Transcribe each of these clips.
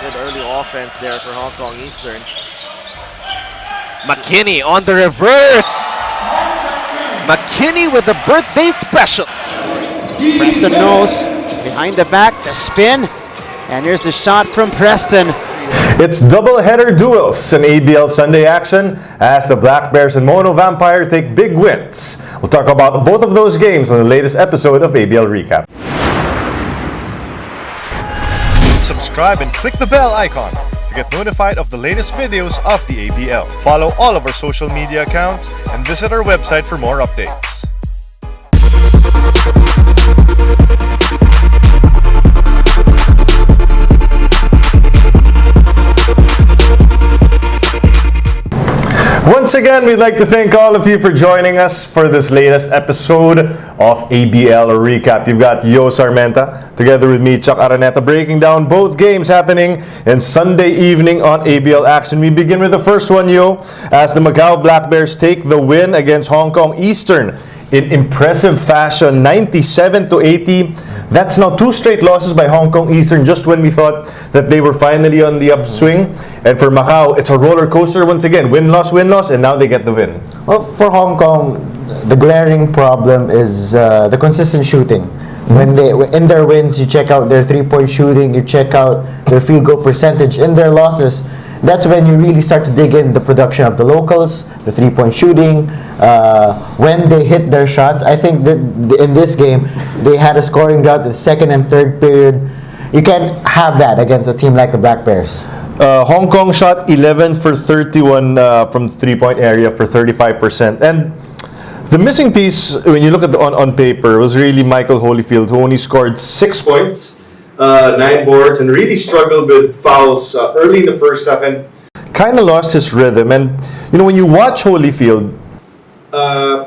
Good early offense there for Hong Kong Eastern. McKinney on the reverse. McKinney with the birthday special. Preston knows behind the back, the spin, and here's the shot from Preston. It's double-header duels in ABL Sunday action as the Black Bears and Mono Vampire take big wins. We'll talk about both of those games on the latest episode of ABL Recap. Subscribe and click the bell icon to get notified of the latest videos of the ABL. Follow all of our social media accounts and visit our website for more updates. Once again, we'd like to thank all of you for joining us for this latest episode of ABL Recap. You've got Yo Sarmenta together with me, Chuck Araneta, breaking down both games happening in Sunday evening on ABL Action. We begin with the first one, Yo, as the Macau Black Bears take the win against Hong Kong Eastern in impressive fashion, 97-80. That's now 2 straight losses by Hong Kong Eastern just when we thought that they were finally on the upswing. And for Macau, it's a roller coaster once again. Win-loss, and now they get the win. Well, for Hong Kong, the glaring problem is the consistent shooting. When they in their wins, you check out their 3-point shooting, you check out their field goal percentage. In their losses, that's when you really start to dig in the production of the locals, the 3-point shooting, when they hit their shots. I think that in this game, they had a scoring drought the second and third period. You can't have that against a team like the Black Bears. Hong Kong shot 11 for 31 from the 3-point area for 35%. And the missing piece, when you look at on paper, was really Michael Holyfield, who only scored 6 points, 9 boards, and really struggled with fouls early in the first half and kind of lost his rhythm. And you know, when you watch Holyfield,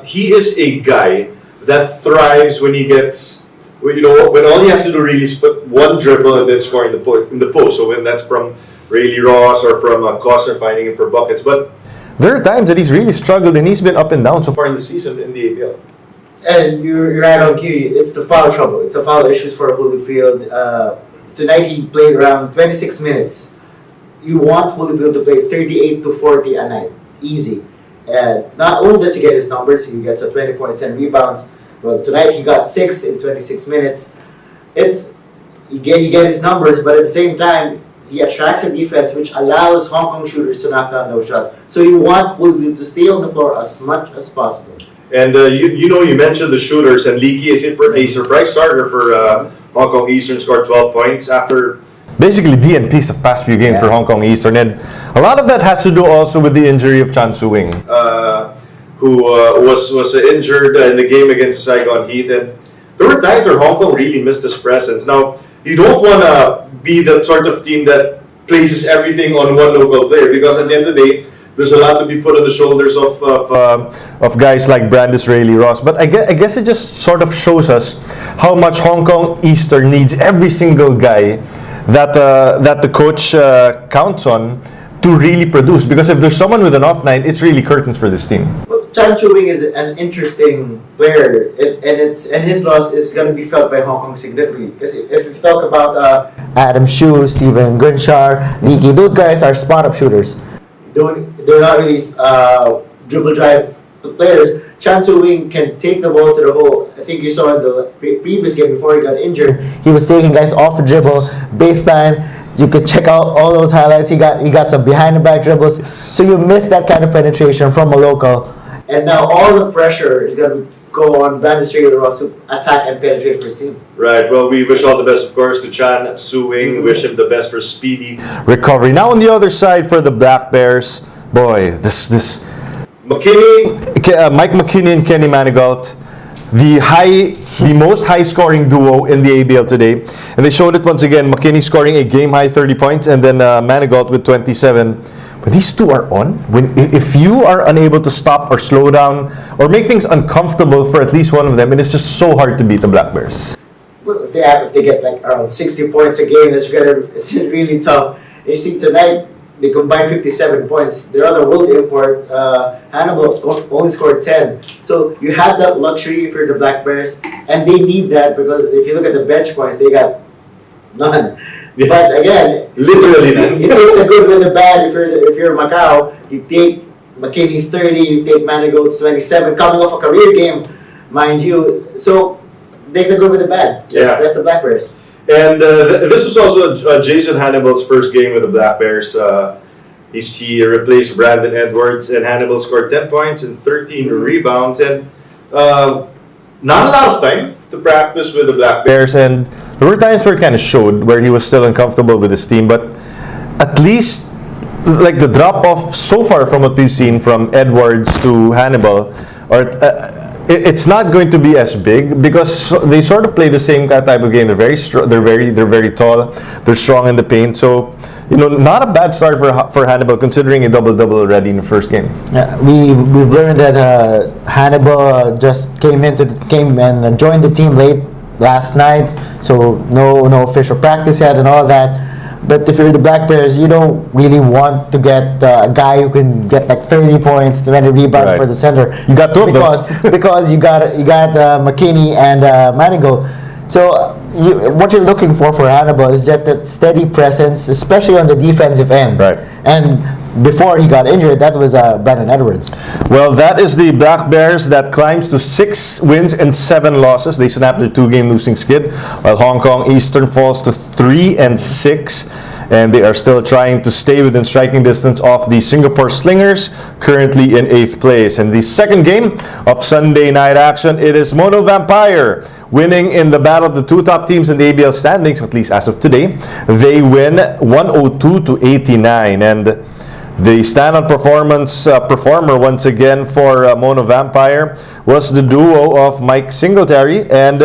he is a guy that thrives when he gets, when all he has to do really is put one dribble and then score in the post. So when that's from Rayleigh Ross or from Costner finding him for buckets. But there are times that he's really struggled and he's been up and down so far in the season in the ABL. And you're right on cue. It's the foul trouble. It's the foul issues for Holyfield. Tonight he played around 26 minutes. You want Holyfield to play 38 to 40 a night. Easy. And not only does he get his numbers, he gets a 20 points and rebounds. Well, tonight he got 6 in 26 minutes. You get his numbers, but at the same time, he attracts a defense which allows Hong Kong shooters to knock down those shots. So you want Holyfield to stay on the floor as much as possible. And you mentioned the shooters, and Leaky is a surprise starter for Hong Kong Eastern, scored 12 points after basically DNP's the past few games for Hong Kong Eastern. And a lot of that has to do also with the injury of Chan Su-wing, who was injured in the game against the Saigon Heat. And there were times where Hong Kong really missed his presence. Now, you don't want to be the sort of team that places everything on one local player, because at the end of the day, there's a lot to be put on the shoulders of guys like Brandis Rayleigh Ross. But I guess it just sort of shows us how much Hong Kong Eastern needs every single guy that the coach counts on to really produce. Because if there's someone with an off night, it's really curtains for this team. Well, Chan Chu-wing is an interesting player, and his loss is going to be felt by Hong Kong significantly. Because if you talk about Adam Shue, Steven Gunshar, Leaky, those guys are spot-up shooters. They're not really dribble drive players. Chan Su-wing can take the ball to the hole. I think you saw in the previous game before he got injured, he was taking guys off the dribble, baseline. You could check out all those highlights. He got some behind the back dribbles. So you miss that kind of penetration from a local. And now all the pressure is going to go on Brandis Rayleigh Ross to attack and penetrate for his team. Right. Well, we wish all the best, of course, to Chan Su-wing. Wish him the best for speedy recovery. Now on the other side for the Black Bears, boy, this McKinney, Mike McKinney and Kenny Manigault, the most high-scoring duo in the ABL today, and they showed it once again. McKinney scoring a game-high 30 points, and then Manigault with 27. When these two are on, if you are unable to stop or slow down or make things uncomfortable for at least one of them, it is just so hard to beat the Black Bears. Well, if they get like around 60 points a game, it's really tough. And you see tonight, they combined 57 points. Their other world import, Hannibal, only scored 10. So you have that luxury for the Black Bears, and they need that because if you look at the bench points, they got None. But again, Literally none. you take the good with the bad. If you're Macau, you take McKinney's 30, you take Manigault's 27, coming off a career game, mind you. So take the good with the bad. That's the Black Bears. And this was also Jason Hannibal's first game with the Black Bears. He replaced Brandon Edwards, and Hannibal scored 10 points and 13 rebounds. And not a lot of time to practice with the Black Bears. And there were times where it kind of showed where he was still uncomfortable with his team. But at least, like the drop off so far from what we've seen from Edwards to Hannibal, it's not going to be as big because they sort of play the same type of game. They're very they're very tall. They're strong in the paint. So, not a bad start for Hannibal considering a double-double already in the first game. Yeah, we've learned that Hannibal just came and joined the team late last night. So no official practice yet and all that. But if you're the Black Bears, you don't really want to get a guy who can get like 30 points, 20 rebounds for the center. You got two of those. Because you got McKinney and Manigault. So what you're looking for Hannibal is just that steady presence, especially on the defensive end. Right. And before he got injured, that was Brandon Edwards. Well, that is the Black Bears that climbs to 6 wins and 7 losses. They snapped their 2-game losing skid, while Hong Kong Eastern falls to 3-6. And they are still trying to stay within striking distance of the Singapore Slingers, currently in 8th place. And the second game of Sunday night action, it is Mono Vampire winning in the battle of the two top teams in the ABL standings, at least as of today. They win 102-89. And the stand-on performer once again for Mono Vampire was the duo of Mike Singletary and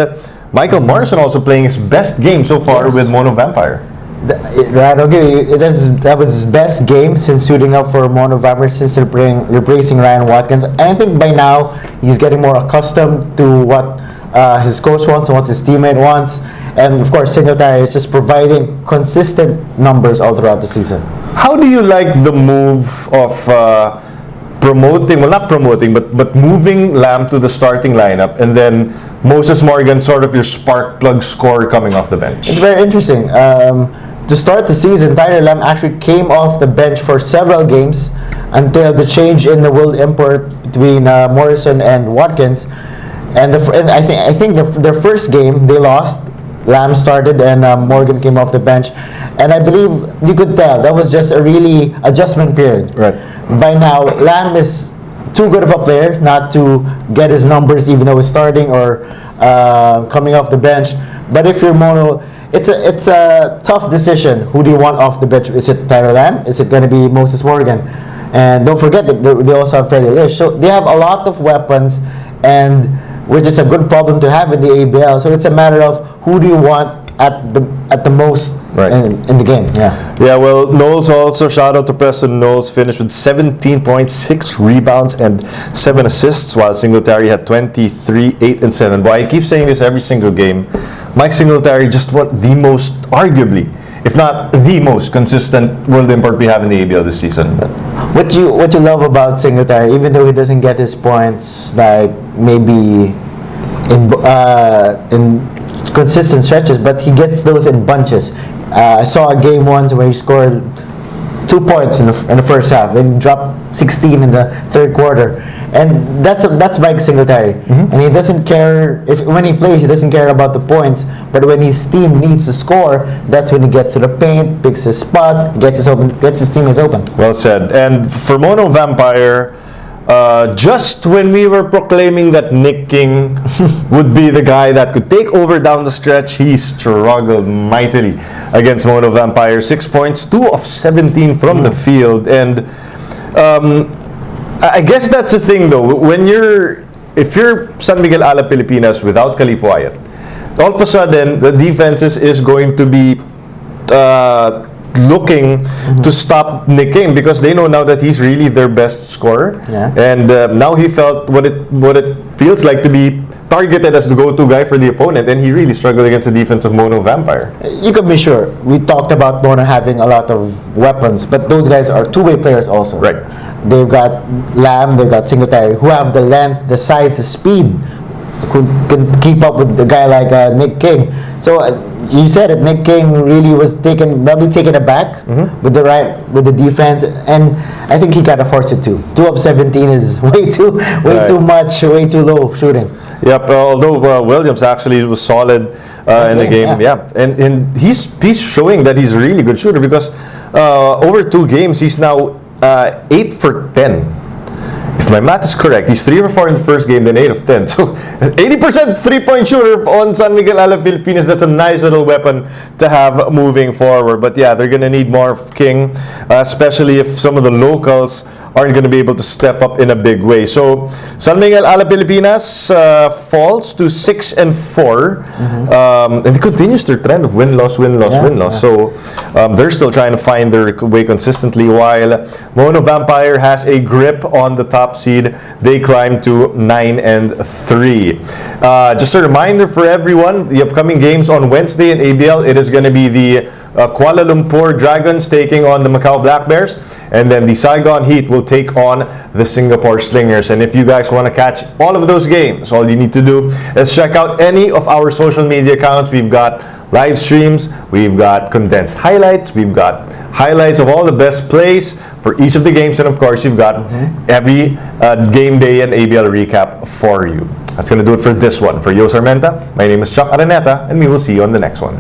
Michael Morrison, also playing his best game so far with Mono Vampire. Right, okay. That was his best game since suiting up for Mono Vampire, since replacing Ryan Watkins. And I think by now he's getting more accustomed to what his coach wants and what his teammate wants. And of course, Singletary is just providing consistent numbers all throughout the season. How do you like the move of but moving Lamb to the starting lineup and then Moses Morgan sort of your spark plug scorer coming off the bench? It's very interesting. To start the season, Tyler Lamb actually came off the bench for several games until the change in the world import between Morrison and Watkins. And I think their first game they lost. Lamb started and Morgan came off the bench, and I believe you could tell that was just a really adjustment period. Right. By now, Lamb is too good of a player not to get his numbers, even though he's starting or coming off the bench. But if you're Mono, it's a tough decision. Who do you want off the bench? Is it Tyler Lamb? Is it going to be Moses Morgan? And don't forget that they also have Freddie Lish. So they have a lot of weapons, and which is a good problem to have in the ABL. So it's a matter of who do you want at the most in the game. Yeah, well, Knowles also, shout out to Preston Knowles, finished with 17 points, 6 rebounds, and 7 assists, while Singletary had 23, 8, and 7. Boy, I keep saying this every single game. Mike Singletary just the most, arguably, if not the most consistent world import we have in the ABL this season. What you love about Singletary, even though he doesn't get his points like maybe in consistent stretches, but he gets those in bunches. I saw a game once where he scored 2 points in the first half, then dropped 16 in the third quarter, and that's Mike Singletary. And he doesn't care when he plays. He doesn't care about the points, but when his team needs to score, that's when he gets to the paint, picks his spots, gets his teammates open. Well said. And for Mono Vampire, just when we were proclaiming that Nick King would be the guy that could take over down the stretch, he struggled mightily against Mono Vampire. 6 points, 2 of 17 from the field. And I guess that's the thing though. If you're San Miguel Alab Pilipinas without Khalif Wyatt, all of a sudden the defenses is going to be looking to stop Nick King because they know now that he's really their best scorer. And now he felt what it feels like to be targeted as the go-to guy for the opponent, and he really struggled against the defense of Mono Vampire. You can be sure. We talked about Mono having a lot of weapons, but those guys are two-way players also. Right. They've got Lamb, they've got Singletary, who have the length, the size, the speed could keep up with a guy like Nick King. So you said it. Nick King really was probably taken aback with the defense, and I think he got to force it too. 2 of 17 is way too much, way too low shooting. Yep. Although Williams actually was solid in the game, and he's showing that he's a really good shooter because over 2 games he's now 8 for 10. If my math is correct, he's 3 of 4 in the first game, then 8 of 10. So 80% 3-point shooter on San Miguel Alab Pilipinas. That's a nice little weapon to have moving forward. But yeah, they're gonna need more of King, especially if some of the locals aren't going to be able to step up in a big way. So San Miguel Alab Pilipinas falls to 6-4, and it continues their trend of win-loss. So they're still trying to find their way consistently, while Mono Vampire has a grip on the top seed. They climb to 9-3. Just a reminder for everyone, the upcoming games on Wednesday in ABL, it is going to be the Kuala Lumpur Dragons taking on the Macau Black Bears, and then the Saigon Heat will take on the Singapore Slingers. And if you guys want to catch all of those games, all you need to do is check out any of our social media accounts. We've got live streams, we've got condensed highlights, we've got highlights of all the best plays for each of the games, and of course you've got every game day and ABL recap for you. That's going to do it for this one. For Yo Sarmenta, my name is Chuck Araneta, and we will see you on the next one.